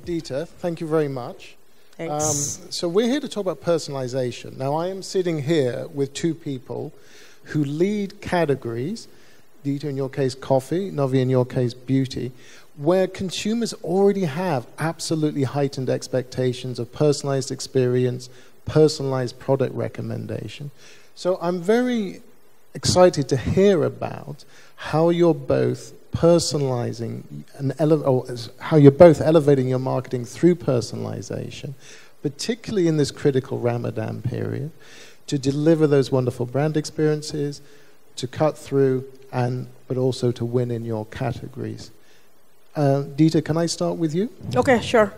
Dieter, thank you very much. Thanks. So we're here to talk about personalization. Now, I am sitting here with two people who lead categories, Dieter in your case coffee, Novi in your case beauty, where consumers already have absolutely heightened expectations of personalized experience, personalized product recommendation. So I'm very excited to hear about how you're both personalizing and how you're both elevating your marketing through personalization, particularly in this critical Ramadan period, to deliver those wonderful brand experiences, to cut through, but also to win in your categories. Dieter, can I start with you? Okay, sure.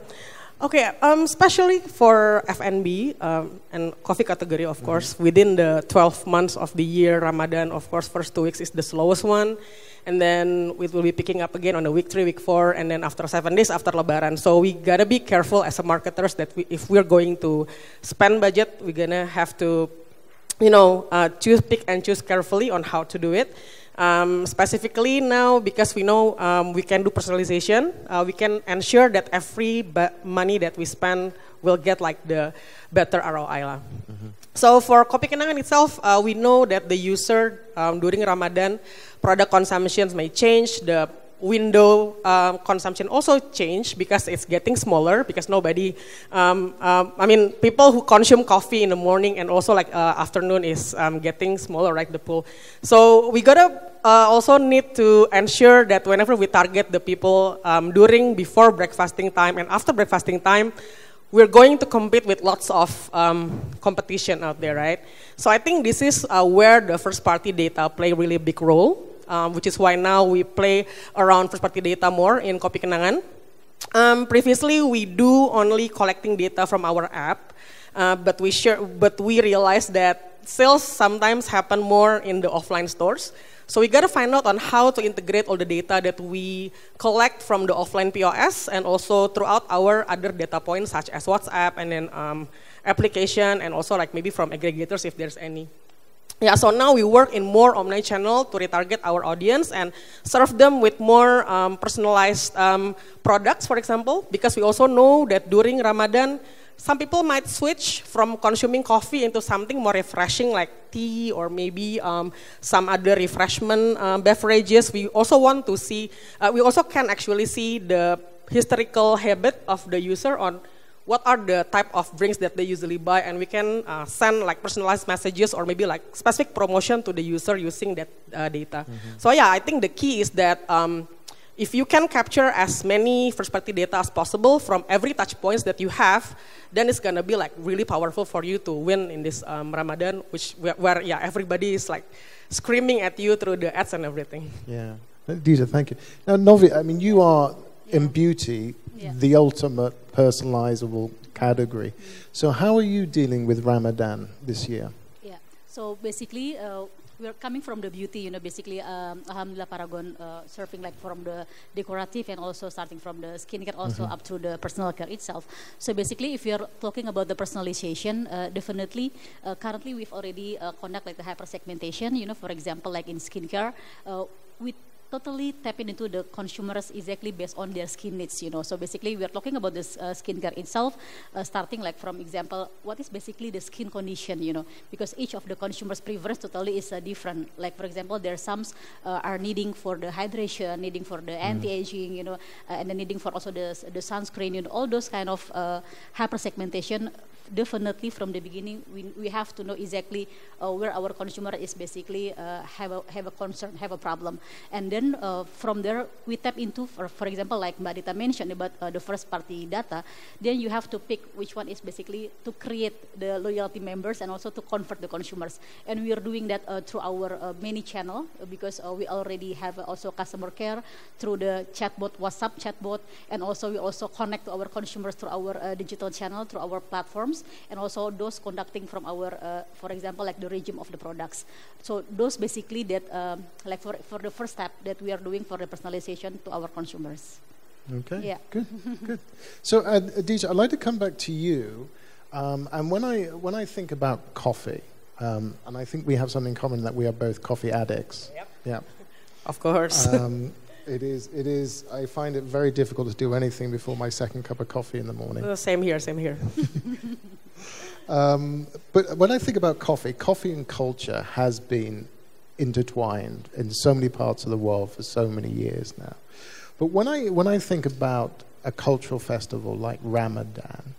Okay, especially for F&B and coffee category, of course, within the 12 months of the year, Ramadan, of course, first 2 weeks is the slowest one. And then it will be picking up again on the week 3, week 4, and then after 7 days after Lebaran. So we gotta be careful as a marketers that if we're going to spend budget, we're gonna have to, pick and choose carefully on how to do it. Specifically now, because we know we can do personalization, we can ensure that every money that we spend will get like the better ROI lah. So for Kopi Kenangan itself, we know that the user during Ramadan, product consumptions may change, the window consumption also change because it's getting smaller because nobody, people who consume coffee in the morning and also like afternoon is getting smaller, right, the pool. So we gotta also need to ensure that whenever we target the people before breakfasting time and after breakfasting time, we're going to compete with lots of competition out there, right? So I think this is where the first party data play really big role. Which is why now we play around first-party data more in Kopi Kenangan. Previously, we do only collecting data from our app, but we realized that sales sometimes happen more in the offline stores. So we got to find out on how to integrate all the data that we collect from the offline POS and also throughout our other data points such as WhatsApp and then application and also like maybe from aggregators if there's any. Yeah, so now we work in more omni-channel to retarget our audience and serve them with more personalized products, for example, because we also know that during Ramadan, some people might switch from consuming coffee into something more refreshing like tea or maybe some other refreshment beverages. We also want to see, we also can actually see the historical habit of the user on what are the type of drinks that they usually buy, and we can send like personalized messages or maybe like specific promotion to the user using that data. So yeah, I think the key is that if you can capture as many first-party data as possible from every touch points that you have, then it's gonna be like really powerful for you to win in this Ramadan, where everybody is like screaming at you through the ads and everything. Yeah, Dieter, thank you. Now, Novi, I mean, you are in beauty the ultimate personalizable category. So how are you dealing with Ramadan this year? Yeah, so basically we're coming from the beauty, basically Alhamdulillah Paragon surfing like from the decorative and also starting from the skincare also up to the personal care itself. So basically if you're talking about the personalization, definitely currently we've already conduct like the hyper segmentation, for example like in skincare, we totally tapping into the consumers exactly based on their skin needs, So basically we are talking about this skincare itself, starting like from example, what is basically the skin condition, because each of the consumers' preference totally is different. Like for example, there are some are needing for the hydration, needing for the anti-aging, and then needing for also the sunscreen, all those kind of hyper segmentation. Definitely from the beginning, we have to know exactly where our consumer is basically have a concern, have a problem, and then from there we tap into, for example, like Mbak Dita mentioned about the first party data. Then you have to pick which one is basically to create the loyalty members and also to convert the consumers. And we are doing that through our many channel because we already have also customer care through the chatbot, WhatsApp chatbot, and also we also connect to our consumers through our digital channel, through our platforms. And also those conducting from our, for example, like the regime of the products. So those basically that, like for the first step that we are doing for the personalization to our consumers. Okay, yeah. Good. So Dieter, I'd like to come back to you. And when I think about coffee, and I think we have something in common that we are both coffee addicts. Yep. Yeah. Of course. It is. I find it very difficult to do anything before my second cup of coffee in the morning. Same here, same here. But when I think about coffee and culture has been intertwined in so many parts of the world for so many years now. But when I think about a cultural festival like Ramadan,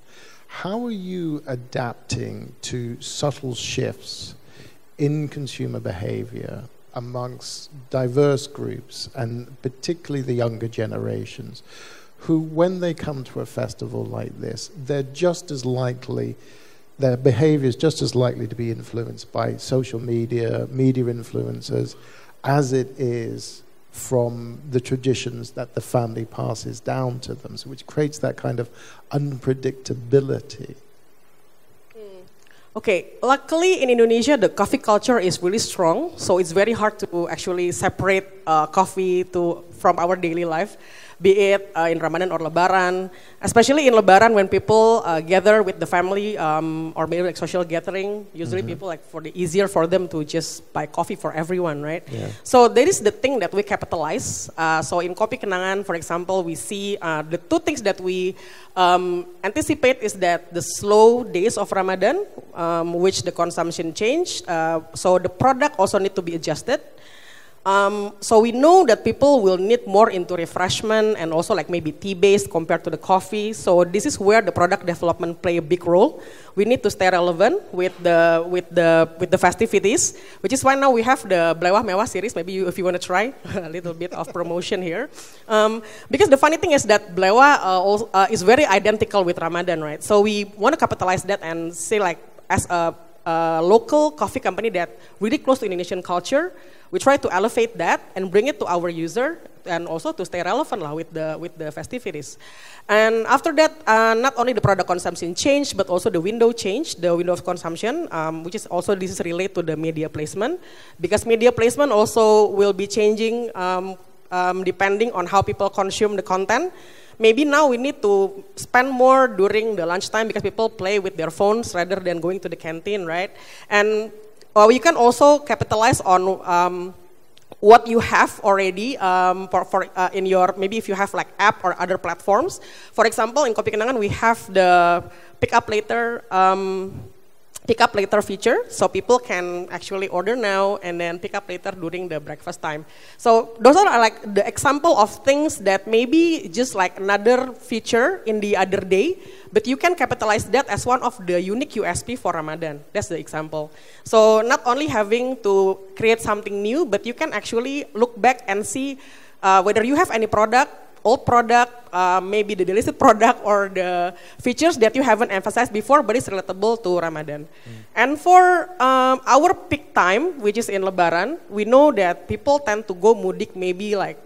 how are you adapting to subtle shifts in consumer behavior amongst diverse groups, and particularly the younger generations, who, when they come to a festival like this, their behavior is just as likely to be influenced by social media influencers, as it is from the traditions that the family passes down to them, so which creates that kind of unpredictability. Okay, luckily in Indonesia, the coffee culture is really strong, so it's very hard to actually separate coffee from our daily life, be it in Ramadan or Lebaran, especially in Lebaran when people gather with the family or maybe like social gathering. Usually people easier for them to just buy coffee for everyone, right? Yeah. So that is the thing that we capitalize. So in Kopi Kenangan, for example, we see the two things that we anticipate is that the slow days of Ramadan, which the consumption changed. So the product also need to be adjusted. So we know that people will need more into refreshment and also like maybe tea-based compared to the coffee. So this is where the product development play a big role. We need to stay relevant with the festivities, which is why now we have the Blewah Mewah series. Maybe if you want to try a little bit of promotion here, because the funny thing is that Blewah is very identical with Ramadan, right? So we want to capitalize that and say like as a local coffee company that really close to Indonesian culture. We try to elevate that and bring it to our user, and also to stay relevant with the festivities. And after that, not only the product consumption changed, but also the window changed, the window of consumption, which is also this is related to the media placement, because media placement also will be changing depending on how people consume the content. Maybe now we need to spend more during the lunchtime because people play with their phones rather than going to the canteen, right? And you can also capitalize on what you have already in your, maybe if you have like app or other platforms. For example, in Kopi Kenangan we have the pick up later feature, so people can actually order now and then pick up later during the breakfast time. So those are like the example of things that maybe just like another feature in the other day, but you can capitalize that as one of the unique USP for Ramadan. That's the example. So not only having to create something new, but you can actually look back and see whether you have any old product, maybe the delisted product or the features that you haven't emphasized before, but it's relatable to Ramadan. And for our peak time, which is in Lebaran, we know that people tend to go mudik maybe like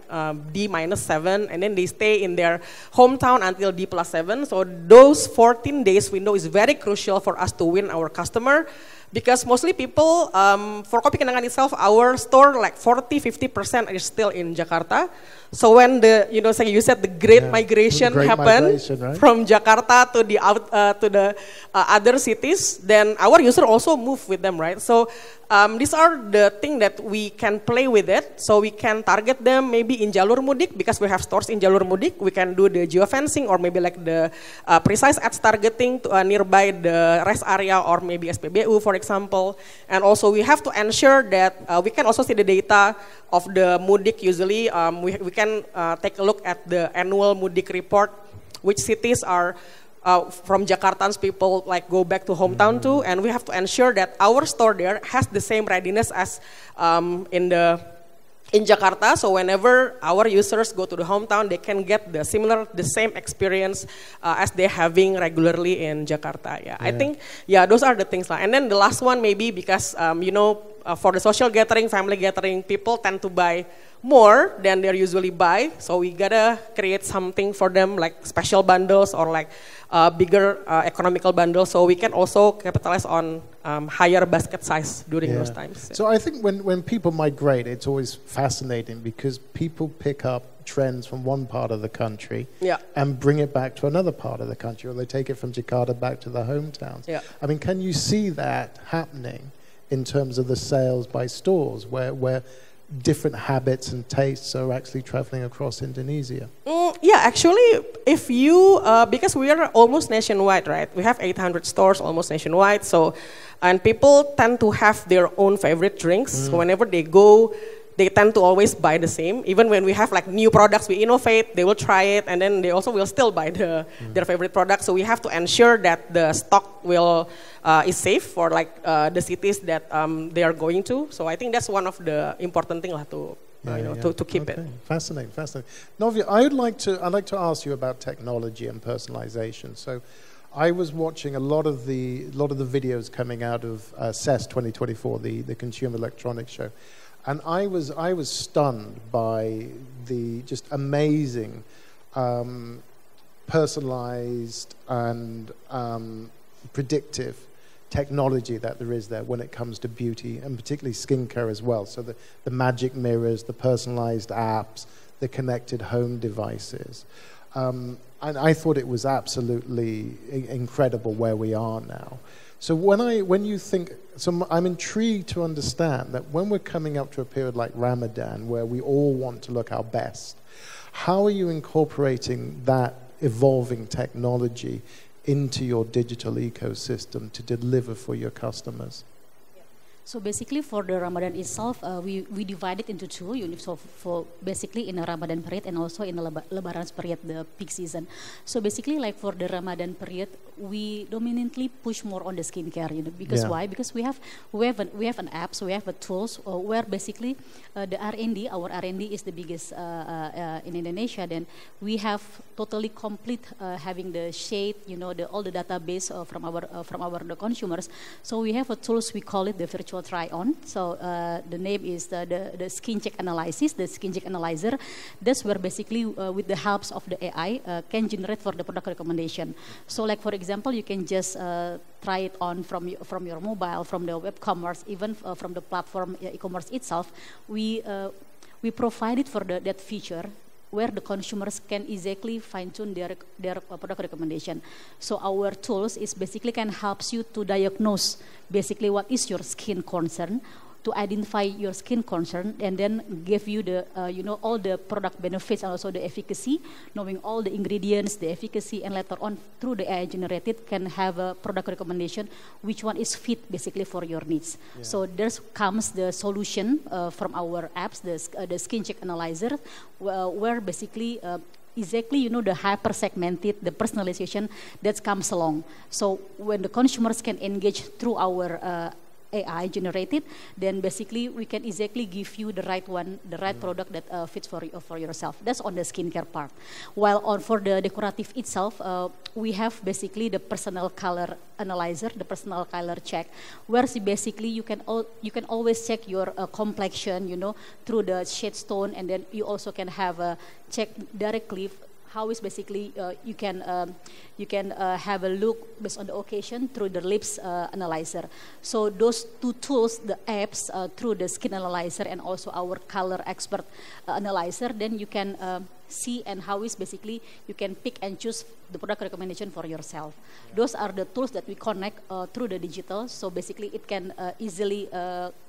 D-7, and then they stay in their hometown until D+7. So those 14 days window is very crucial for us to win our customer. Because mostly people, for Kopi Kenangan itself, our store like 40-50% is still in Jakarta. So when you said the great migration happened right? From Jakarta to the other cities, then our user also move with them, right? So these are the things that we can play with it. So we can target them maybe in Jalur Mudik, because we have stores in Jalur Mudik. We can do the geofencing or maybe like the precise ads targeting to nearby the rest area or maybe SPBU, for example. And also we have to ensure that we can also see the data of the Mudik. Usually we can take a look at the annual Mudik report, which cities are from Jakartans people like go back to hometown to, and we have to ensure that our store there has the same readiness as in Jakarta. So whenever our users go to the hometown, they can get the same experience as they're having regularly in Jakarta. Yeah, I think those are the things. And then the last one maybe because for the social gathering, family gathering, people tend to buy more than they usually buy. So we gotta create something for them like special bundles or like bigger economical bundles. So we can also capitalize on higher basket size during those times. So I think when people migrate, it's always fascinating because people pick up trends from one part of the country and bring it back to another part of the country, or they take it from Jakarta back to their hometowns. Yeah. I mean, can you see that happening in terms of the sales by stores where different habits and tastes are actually traveling across Indonesia? Yeah, actually, if you, because we are almost nationwide, right? We have 800 stores almost nationwide. So, and people tend to have their own favorite drinks. So whenever they go, they tend to always buy the same. Even when we have like new products, we innovate, they will try it, and then they also will still buy their favorite product. So we have to ensure that the stock will is safe for like the cities that they are going to. So I think that's one of the important thing to keep it. Fascinating. Novia, I'd like to ask you about technology and personalization. So I was watching a lot of the videos coming out of CES 2024, the Consumer Electronics Show. And I was stunned by the just amazing personalized and predictive technology that there is there when it comes to beauty, and particularly skincare as well. So the magic mirrors, the personalized apps, the connected home devices. And I thought it was absolutely incredible where we are now. So when you think, so I'm intrigued to understand that when we're coming up to a period like Ramadan, where we all want to look our best, how are you incorporating that evolving technology into your digital ecosystem to deliver for your customers? So basically for the Ramadan itself, we divide it into two units. So for basically in the Ramadan period and also in the Lebaran period, the peak season. So basically like for the Ramadan period, we dominantly push more on the skincare, because why? Because we have an app, so we have a tools where basically the R&D, our R&D is the biggest in Indonesia. Then we have totally complete having the shade, all the database from our the consumers. So we have a tools, we call it the virtual try on. So the name is the skin check analysis, the skin check analyzer. That's where basically with the helps of the AI can generate for the product recommendation. So like for example, you can just try it on from your mobile, from the web commerce, even from the platform e-commerce itself. We provided for that feature where the consumers can easily fine-tune their product recommendation. So our tools is basically can helps you to diagnose basically what is your skin concern, to identify your skin concern, and then give you the all the product benefits and also the efficacy, knowing all the ingredients, the efficacy, and later on through the AI generated can have a product recommendation which one is fit basically for your needs. Yeah. So there comes the solution from our apps, the skin check analyzer, where basically exactly the hyper segmented, the personalization that comes along. So when the consumers can engage through our AI generated, then basically we can exactly give you the right one, the right product that fits for yourself. That's on the skincare part. While for the decorative itself, we have basically the personal color analyzer, the personal color check, where basically you can always check your complexion, through the shade stone, and then you also can have a check directly how is basically you can have a look based on the occasion through the lips analyzer. So those two tools, the apps through the skin analyzer and also our color expert analyzer, then you can see and how is basically you can pick and choose the product recommendation for yourself. Those are the tools that we connect through the digital. So basically it can easily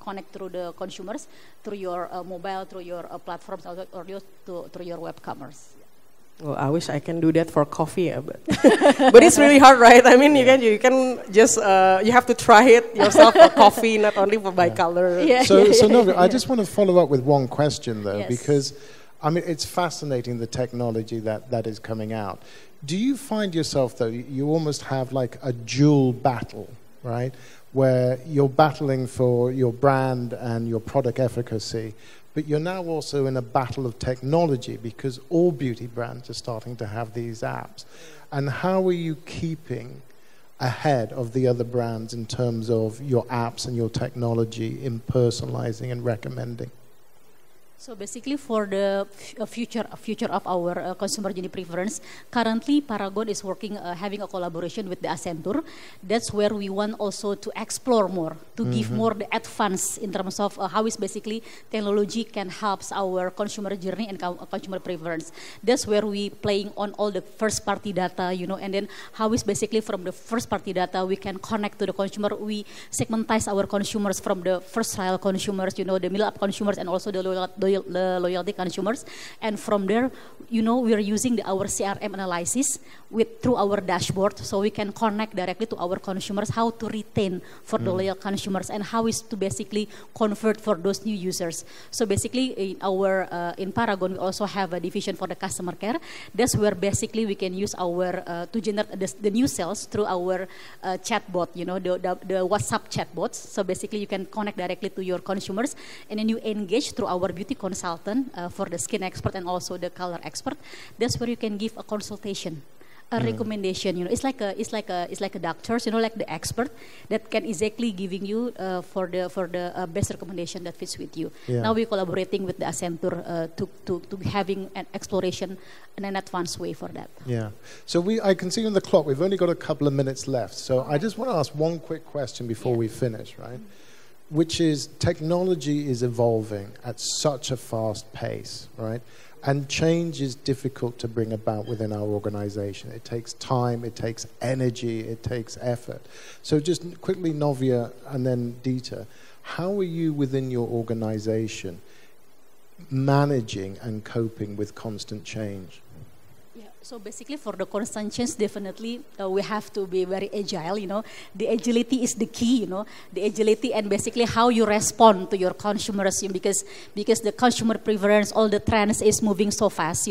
connect through the consumers, through your mobile, through your platforms, or through your web commerce. Well, I wish I can do that for coffee, but it's really hard, right? I mean, you can just you have to try it yourself for coffee, not only for by color. So Novia, I just want to follow up with one question though, because I mean it's fascinating the technology that is coming out. Do you find yourself though you almost have like a dual battle, right? Where you're battling for your brand and your product efficacy, but you're now also in a battle of technology because all beauty brands are starting to have these apps. And how are you keeping ahead of the other brands in terms of your apps and your technology in personalizing and recommending? So basically, for the future of our consumer journey preference, currently Paragon is working, having a collaboration with the Accenture. That's where we want also to explore more, to give more the advance in terms of how is basically technology can help our consumer journey and consumer preference. That's where we playing on all the first party data, and then how is basically from the first party data we can connect to the consumer. We segmentize our consumers from the first trial consumers, the middle up consumers, and also the loyalty consumers, and from there, we are using our CRM analysis through our dashboard, so we can connect directly to our consumers how to retain for the loyal consumers and how is to basically convert for those new users. So basically, in Paragon, we also have a division for the customer care. That's where basically we can use our to generate the new sales through our chatbot, the WhatsApp chatbots. So basically, you can connect directly to your consumers, and then you engage through our beauty consultant for the skin expert and also the color expert. That's where you can give a consultation, a recommendation. It's like a doctor, like the expert that can exactly giving you for the best recommendation that fits with you. Yeah. Now we're collaborating with the Accenture to having an exploration in an advanced way for that. Yeah. So I can see on the clock we've only got a couple of minutes left. So I just want to ask one quick question before we finish, right? Which is, technology is evolving at such a fast pace, right? And change is difficult to bring about within our organization. It takes time, it takes energy, it takes effort. So just quickly, Novia and then Dieter, how are you within your organization managing and coping with constant change? So basically, for the constant change, definitely we have to be very agile. The agility is the key. The agility and basically how you respond to your consumers, because the consumer preference, all the trends is moving so fast.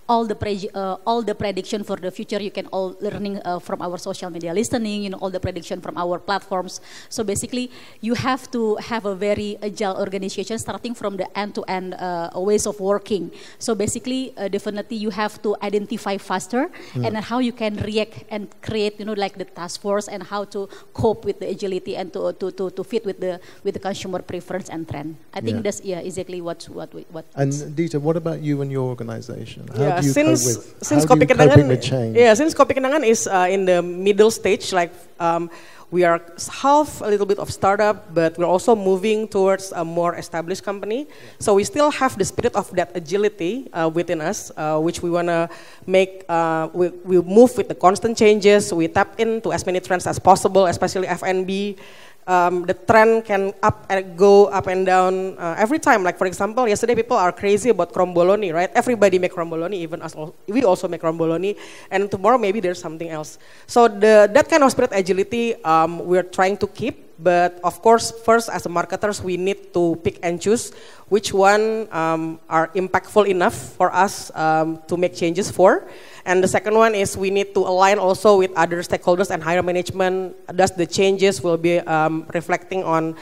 All the prediction for the future you can all learning from our social media listening. All the prediction from our platforms. So basically, you have to have a very agile organization, starting from the end-to-end ways of working. So basically, definitely you have to identify faster and how you can react and create like the task force and how to cope with the agility and to fit with the consumer preference and trend. I think that's exactly what And Dieter, what about you and your organization? How do you since cope with change? Since Kopi Kenangan is in the middle stage, we are half a little bit of startup, but we're also moving towards a more established company. So we still have the spirit of that agility within us, which we want to make. We move with the constant changes. We tap into as many trends as possible, especially F&B. The trend can go up and down every time. Like for example, yesterday people are crazy about cromboloni, right? Everybody make cromboloni, even us. We also make cromboloni, and tomorrow maybe there's something else. So that kind of spirit agility we're trying to keep. But of course, first as marketers, we need to pick and choose which one are impactful enough for us to make changes for. And the second one is we need to align also with other stakeholders and higher management. Thus the changes will be reflecting on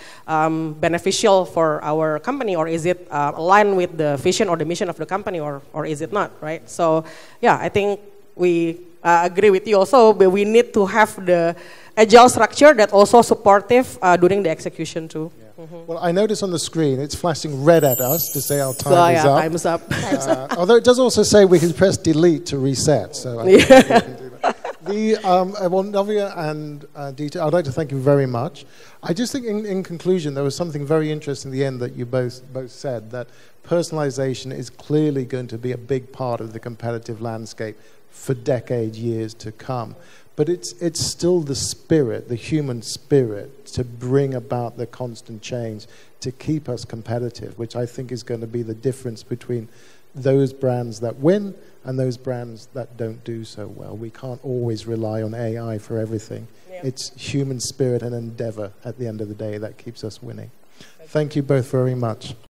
beneficial for our company, or is it aligned with the vision or the mission of the company, or is it not, right? So yeah, I think we agree with you also, but we need to have the agile structure that also supportive during the execution too. Yeah. Well, I notice on the screen it's flashing red at us to say our time is up. Time's up. Although it does also say we can press delete to reset. So I think we can do that. Well, Novia and Dieter, I'd like to thank you very much. I just think in conclusion there was something very interesting in the end that you both said, that personalization is clearly going to be a big part of the competitive landscape for decades, years to come. But it's still the spirit, the human spirit, to bring about the constant change, to keep us competitive, which I think is going to be the difference between those brands that win and those brands that don't do so well. We can't always rely on AI for everything. Yeah. It's human spirit and endeavor at the end of the day that keeps us winning. Thank you both very much.